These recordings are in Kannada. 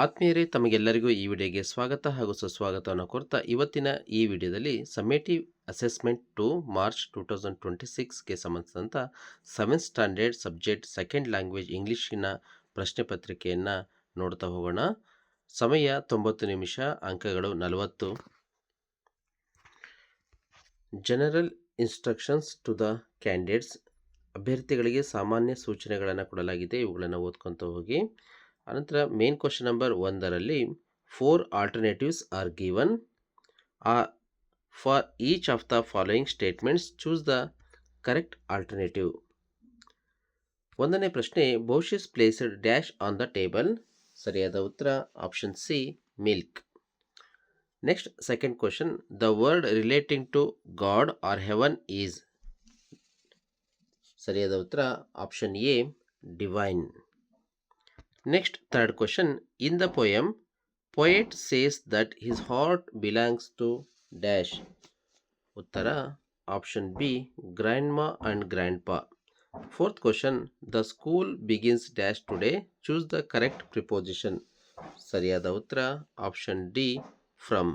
ಆತ್ಮೀಯರೇ, ತಮಗೆಲ್ಲರಿಗೂ ಈ ವಿಡಿಯೋಗೆ ಸ್ವಾಗತ ಹಾಗೂ ಸುಸ್ವಾಗತವನ್ನು ಕೋರ್ತಾ ಇವತ್ತಿನ ಈ ವಿಡಿಯೋದಲ್ಲಿ ಸಮೇಟಿವ್ ಅಸೆಸ್ಮೆಂಟ್ ಟು ಮಾರ್ಚ್ 2026ಗೆ ಸಂಬಂಧಿಸಿದಂಥ 7th standard subject second language ಇಂಗ್ಲೀಷಿನ ಪ್ರಶ್ನೆ ಪತ್ರಿಕೆಯನ್ನು ನೋಡ್ತಾ ಹೋಗೋಣ. ಸಮಯ 90 ನಿಮಿಷ, ಅಂಕಗಳು 40. General instructions to the candidates, ಅಭ್ಯರ್ಥಿಗಳಿಗೆ ಸಾಮಾನ್ಯ ಸೂಚನೆಗಳನ್ನು ಕೊಡಲಾಗಿದೆ. ಇವುಗಳನ್ನು ಓದ್ಕೊತ ಹೋಗಿ. ಅನಂತರ ಮೇನ್ ಕ್ವಶನ್ ನಂಬರ್ 1ರಲ್ಲಿ 4 alternatives are given. For each of the following statements choose the correct alternative. ಒಂದನೇ ಪ್ರಶ್ನೆ, ಬಹುಶಿಸ್ placed dash on the table. ಸರಿಯಾದ ಉತ್ತರ option C, milk. Next second question, the word relating to god or heaven is. ಸರಿಯಾದ ಉತ್ತರ option A, divine. Next, third question, in the poem, poet says that his heart belongs to dash. Uttara option B, grandma and grandpa. Fourth question, the school begins dash today. Choose the correct preposition. Sariyada uttara option D, from.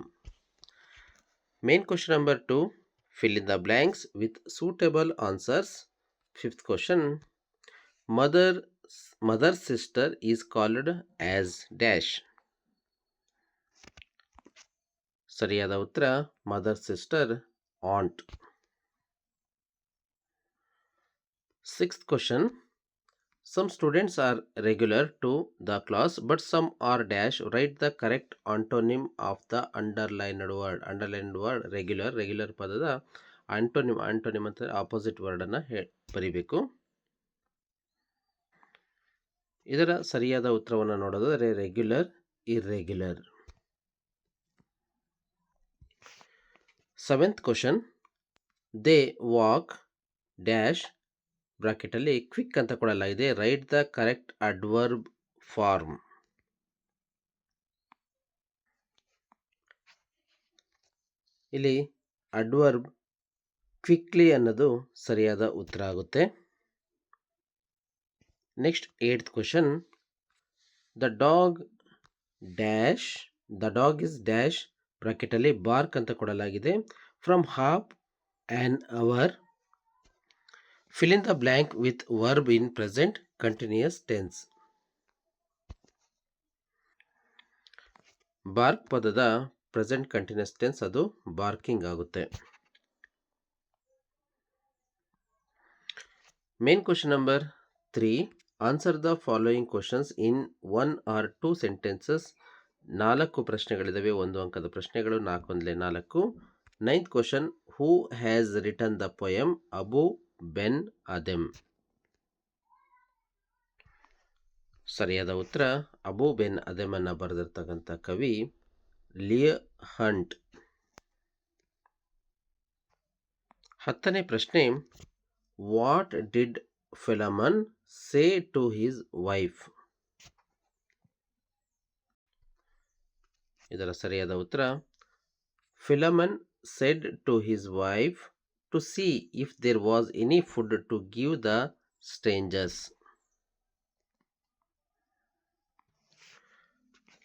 Main question number 2, fill in the blanks with suitable answers. Fifth question, mother sister is called as dash. ಸರಿಯಾದ ಉತ್ತರ mother sister, aunt. Sixth question, some students are regular to the class but some are dash. Write the correct antonym of the underlined word. Underlined word regular ಪದದ antonym ಅಂತ ಆಪೋಸಿಟ್ ವರ್ಡ್ ಅನ್ನ ಬರಿಬೇಕು. ಇದರ ಸರಿಯಾದ ಉತ್ತರವನ್ನು ನೋಡೋದಾದರೆ regular, irregular. Seventh question, they walk dash bracket ಅಲ್ಲಿ ಕ್ವಿಕ್ ಅಂತ ಕೊಡಲಾಗಿದೆ. Write the correct adverb form. ಇಲ್ಲಿ ಅಡ್ವರ್ಬ್ ಕ್ವಿಕ್ಲಿ ಅನ್ನೋದು ಸರಿಯಾದ ಉತ್ತರ ಆಗುತ್ತೆ. Next eighth question, the dog is dash bracket ಅಲ್ಲಿ ಬಾರ್ಕ್ ಅಂತ ಕೊಡಲಾಗಿದೆ. From half an hour, fill in the blank with verb in present continuous tense. Bark ಪದದ ಪ್ರೆಸೆಂಟ್ ಕಂಟಿನ್ಯೂಸ್ ಟೆನ್ಸ್ ಅದು ಬಾರ್ಕಿಂಗ್ ಆಗುತ್ತೆ. Main question number 3, answer the following questions in 1 or 2 sentences. 4 ಪ್ರಶ್ನೆಗಳಿದಾವೆ, 1 ಅಂಕದ ಪ್ರಶ್ನೆಗಳು, 4 4. Ninth question, who has written the poem Abou Ben Adhem. ಸರಿಯಾದ ಉತ್ತರ ಅಬು ಬೆನ್ ಅದೆಮ್ ಅನ್ನ ಬರೆದಿರ್ತಕ್ಕಂಥ ಕವಿ ಲಿಯೋ ಹಂಟ್. 10ನೇ ಪ್ರಶ್ನೆ, what did Philemon say to his wife. ಇದರ ಸರಿಯಾದ ಉತ್ತರ, ಫಿಲಮನ್ said to his wife to see if there was any food to give the strangers.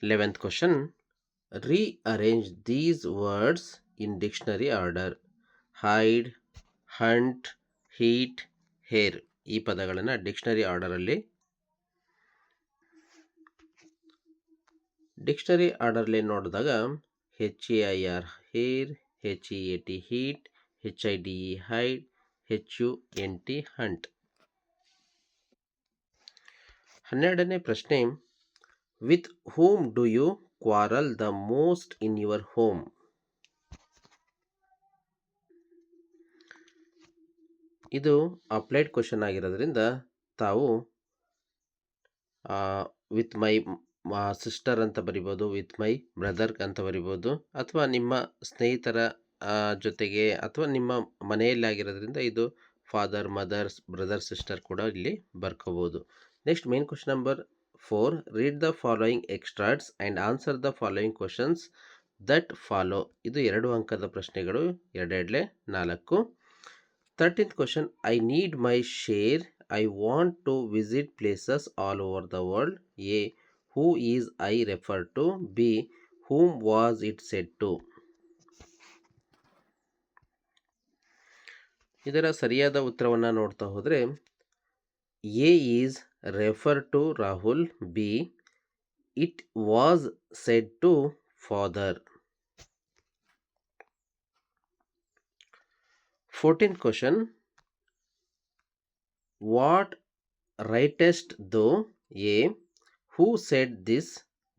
11th question, rearrange these words in dictionary order. hide, hunt, heat, hair. ಈ ಪದಗಳನ್ನು ಡಿಕ್ಷನರಿ ಆರ್ಡರಲ್ಲಿ ನೋಡಿದಾಗ HAIR hair, HEAT heat, HIDE hide, HUNT hunt. 12ನೇ ಪ್ರಶ್ನೆ, with whom do you quarrel the most in your home. ಇದು ಅಪ್ಲೈಡ್ ಕ್ವಶನ್ ಆಗಿರೋದ್ರಿಂದ ತಾವು ವಿತ್ ಮೈ ಸಿಸ್ಟರ್ ಅಂತ ಬರಿಬೋದು, ವಿತ್ ಮೈ ಬ್ರದರ್ ಅಂತ ಬರಿಬೋದು, ಅಥವಾ ನಿಮ್ಮ ಸ್ನೇಹಿತರ ಜೊತೆಗೆ ಅಥವಾ ನಿಮ್ಮ ಮನೆಯಲ್ಲಿ ಆಗಿರೋದ್ರಿಂದ ಇದು ಫಾದರ್, ಮದರ್ಸ್, ಬ್ರದರ್, ಸಿಸ್ಟರ್ ಕೂಡ ಇಲ್ಲಿ ಬರ್ಕೋಬೋದು. Next main question number 4, read the following extracts and answer the following questions that follow. ಇದು 2 ಅಂಕದ ಪ್ರಶ್ನೆಗಳು, 2 4. 13th question, I need my share, I want to visit places all over the world. A, who is I referred to? B. whom was it said to? ಇದರ ಸರಿಯಾದ ಉತ್ತರವನ್ನು ನೋಡ್ತಾ ಹೋದರೆ A is refer to Rahul, B it was said to father. 14th question. What writest thou? A. who said this?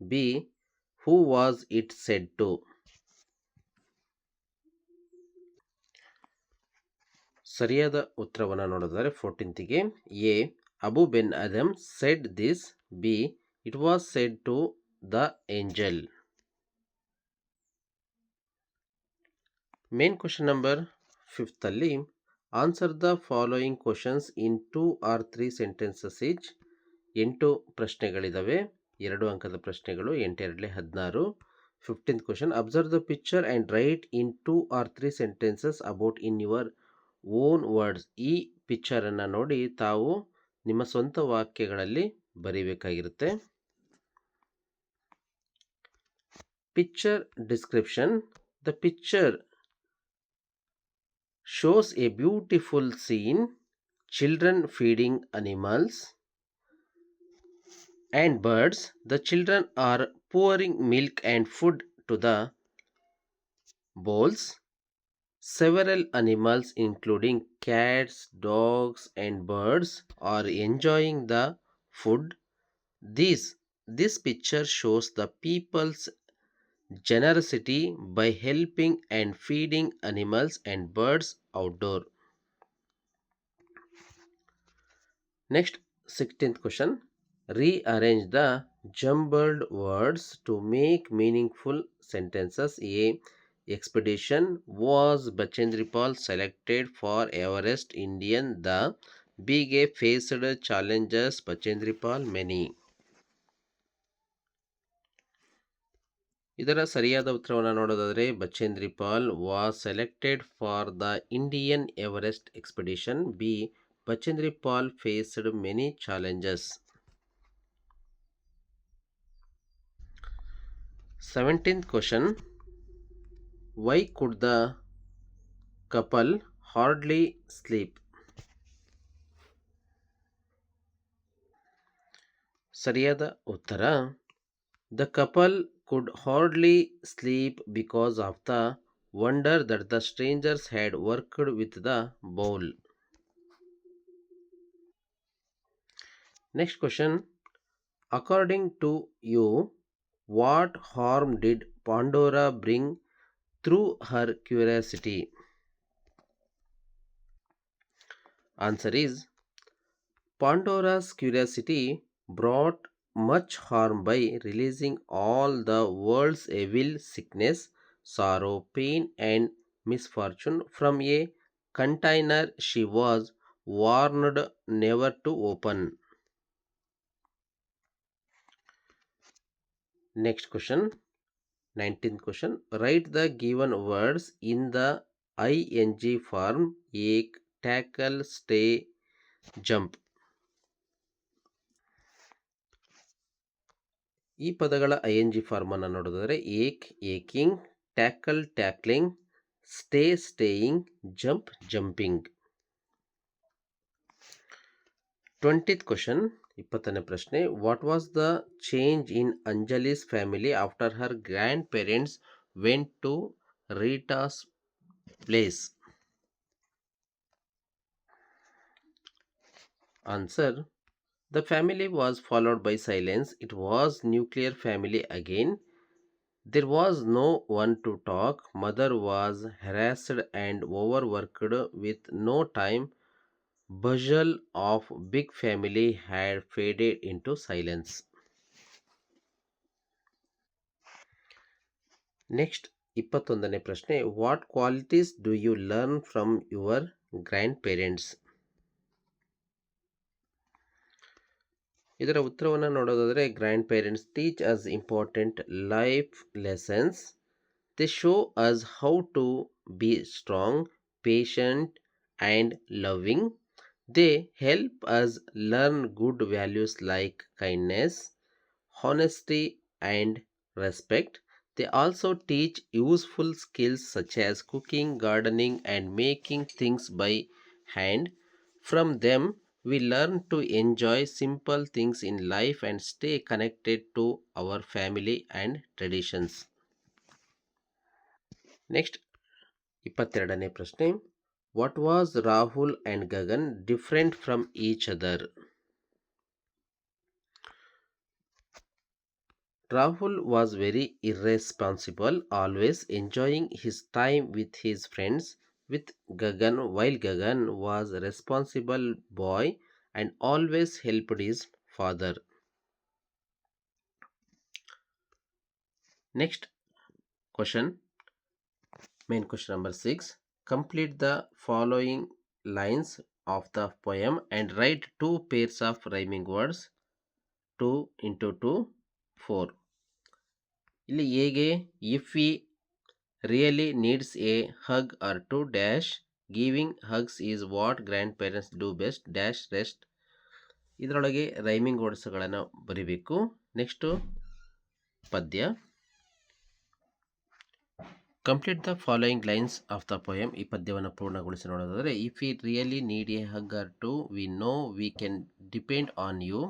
B. who was it said to? ಸರಿಯಾದ ಉತ್ತರವನ್ನು ನೋಡಿದರೆ 14th A Abou Ben Adhem said this, B it was said to the angel. Main question number 5th ಅಲ್ಲಿ answer the following questions in 2 or 3 sentences each. 8 ಪ್ರಶ್ನೆಗಳಿದ್ದಾವೆ, 2 ಅಂಕದ ಪ್ರಶ್ನೆಗಳು, 8 2 16. 15th question. Observe the picture and write in 2 or 3 sentences about in your own words. ಈ ಪಿಕ್ಚರನ್ನು ನೋಡಿ ತಾವು ನಿಮ್ಮ ಸ್ವಂತ ವಾಕ್ಯಗಳಲ್ಲಿ ಬರೀಬೇಕಾಗಿರುತ್ತೆ. Picture description. The picture shows a beautiful scene, children feeding animals and birds. The children are pouring milk and food to the bowls. Several animals including cats, dogs and birds are enjoying the food. This picture shows the people's generosity by helping and feeding animals and birds outdoor. Next, 16th question. Rearrange the jumbled words to make meaningful sentences. A. Expedition. Was Bachendri Pal selected for Everest Indian? The big faced challenges Bachendri Pal many. ಇದರ ಸರಿಯಾದ ಉತ್ತರವನ್ನು ನೋಡೋದಾದರೆ Bachendri Pal was selected for the Indian Everest expedition. B Bachendri Pal faced many challenges. 17th question. Why could the couple hardly sleep? ಸರಿಯಾದ ಉತ್ತರ the couple could hardly sleep because of the wonder that the strangers had worked with the bowl. Next question. According to you, what harm did Pandora bring through her curiosity? Answer is Pandora's curiosity brought much harm by releasing all the world's evil, sickness, sorrow, pain and misfortune from a container she was warned never to open. Next question. 19th question. Write the given words in the ing form. Ek, tackle, stay, jump. ಈ ಪದಗಳ ING ಫಾರ್ಮನ್ನು ನೋಡೋದಾದರೆ ache aching, tackle tackling, stay staying, jump jumping. 20th question. 20ನೇ ಪ್ರಶ್ನೆ. What was the change in Anjali's family after her grandparents went to Rita's place? Answer The family was followed by silence. It was nuclear family again. There was no one to talk. Mother was harassed and overworked with no time. Bustle of big family had faded into silence. Next, 21ನೇ ಪ್ರಶ್ನೆ. What qualities do you learn from your grandparents? ಇದರ ಉತ್ತರವನ್ನು ನೋಡೋದಾದರೆ grandparents teach us important life lessons. They show us how to be strong, patient and loving. They help us learn good values like kindness, honesty, and respect. They also teach useful skills such as cooking, gardening, and making things by hand. From them, we learn to enjoy simple things in life and stay connected to our family and traditions. Next 22ನೇ ಪ್ರಶ್ನೆ. What was Rahul and Gagan different from each other? Rahul was very irresponsible, always enjoying his time with his friends. With Gagan, while Gagan was a responsible boy and always helped his father. Next question, main question number 6. Complete the following lines of the poem and write two pairs of rhyming words. 2 into 2, 4. ಇಲ್ಲಿ ಹೇಗೆ if we really needs a hug or to dash giving hugs is what grandparents do best dash rest. ಇದರೊಳಗೆ ರೈಮಿಂಗ್ ವರ್ಡ್ಸ್ಗಳನ್ನು ಬರಿಬೇಕು. ನೆಕ್ಸ್ಟು ಪದ್ಯ. Complete the following lines of the poem. ಈ ಪದ್ಯವನ್ನು ಪೂರ್ಣಗೊಳಿಸಿ ನೋಡೋದಾದರೆ, if we really need a hug or to we know we can depend on you.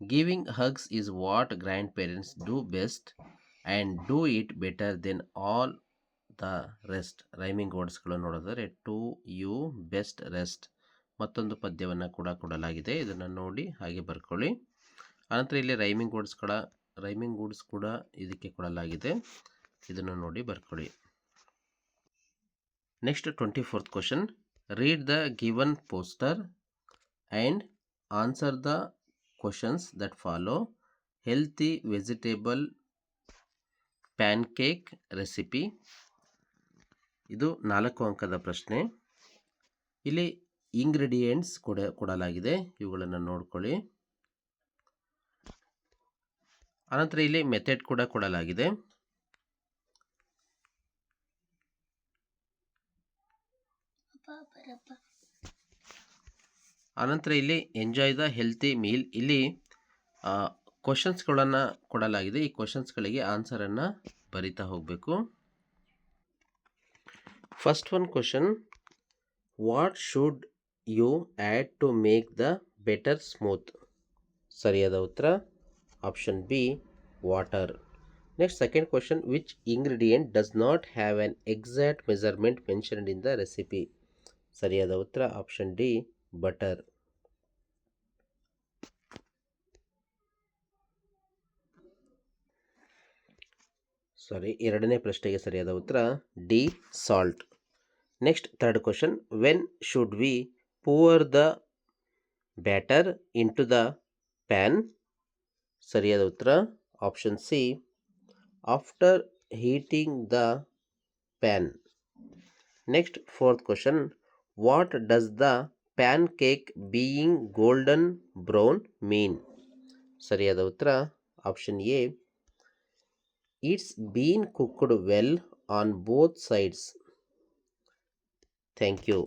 Giving hugs is what grandparents do best and do it better than all the rest. Rhyming ವರ್ಡ್ಸ್ಗಳು ನೋಡೋದಾದರೆ ಟು ಯು ಬೆಸ್ಟ್ ರೆಸ್ಟ್. ಮತ್ತೊಂದು ಪದ್ಯವನ್ನು ಕೂಡ ಕೊಡಲಾಗಿದೆ, ಇದನ್ನು ನೋಡಿ ಹಾಗೆ ಬರ್ಕೊಳ್ಳಿ. ಆನಂತರ ಇಲ್ಲಿ ರೈಮಿಂಗ್ ವರ್ಡ್ಸ್ ಕೂಡ ಇದಕ್ಕೆ ಕೊಡಲಾಗಿದೆ, ಇದನ್ನು ನೋಡಿ ಬರ್ಕೊಳ್ಳಿ. Next 24th question. Read the given poster and answer the questions that follow. Healthy vegetable pancake recipe. ಇದು 4 ಅಂಕದ ಪ್ರಶ್ನೆ. ಇಲ್ಲಿ ಇಂಗ್ರೀಡಿಯೆಂಟ್ಸ್ ಕೊಡಲಾಗಿದೆ, ಇವುಗಳನ್ನು ನೋಡ್ಕೊಳ್ಳಿ. ಅನಂತರ ಇಲ್ಲಿ ಮೆಥಡ್ ಕೂಡ ಕೊಡಲಾಗಿದೆ. ಅನಂತರ ಇಲ್ಲಿ ಎಂಜಾಯ್ ದ ಹೆಲ್ತಿ ಮೀಲ್. ಇಲ್ಲಿ ಕ್ವಶನ್ಸ್ಗಳನ್ನು ಕೊಡಲಾಗಿದೆ, ಈ ಕ್ವಶನ್ಸ್ಗಳಿಗೆ ಆನ್ಸರನ್ನು ಬರಿತಾ ಹೋಗಬೇಕು. First one question, what should you add to make the better smooth? ಸರಿಯಾದ ಉತ್ತರ option B, water. Next second question, which ingredient does not have an exact measurement mentioned in the recipe? ಸರಿಯಾದ ಉತ್ತರ ಆಪ್ಷನ್ ಡಿ, ಬಟರ್. ಎರಡನೇ ಪ್ರಶ್ನೆಗೆ ಸರಿಯಾದ ಉತ್ತರ D, salt. Next third question, when should we pour the batter in to the pan? ಸರಿಯಾದ ಉತ್ತರ option C, after heating the pan. Next fourth question, what does the pancake being golden brown mean? ಸರಿಯಾದ ಉತ್ತರ option A, it's been cooked well on both sides. Thank you.